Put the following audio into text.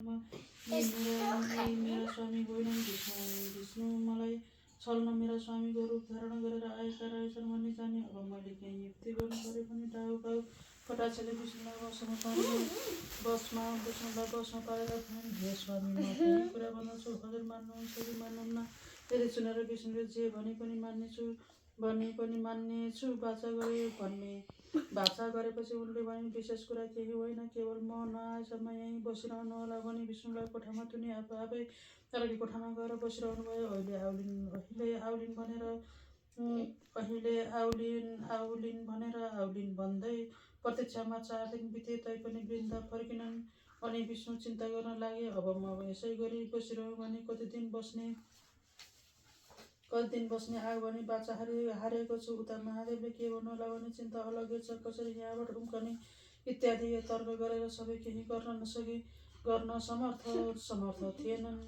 मेरा स्वामी होइनन् विष्णु मलाई छल्न मेरा स्वामीको रूप धारण गरेर आएका रहेछन् भन्ने जाने। अब मैले केही युक्ति गर्नु पऱ्यो भने डाउकाउ कटाक्षले विष्णुलाई बसमा पारेर भनेन्, हे स्वामी, म केही कुरा भन्दछु, हजुर मान्नुहुन्छ कि मान्नुहुन्न? यदि सुनेर विष्णुले जे भने पनि मान्नेछु। बाचा गरेपछि उनले भने, विशेष कुरा केही होइन, केवल म नआएसम्म यहीँ बसिरहनु होला भनी विष्णुलाई कोठामा थुनी आफै अर्कै कोठामा गएर बसिरहनु भयो। अहिले आउलिन् भनेर आउलिन् भन्दै प्रतीक्षामा 4 दिन बिते तैपनि वृन्दा फर्किनन् अनि विष्णु चिन्ता गर्न लागे। अब म यसै गरी बसिरहँ भने कति दिन बस्ने आयो भने बाचा हारेको छु। उता महादेवले के भन्नुहोला भन्ने चिन्ता अलग्गै छ। कसरी यहाँबाट उम्कने इत्यादि तर्क गरेर सबै केही गर्न समर्थ थिएनन्।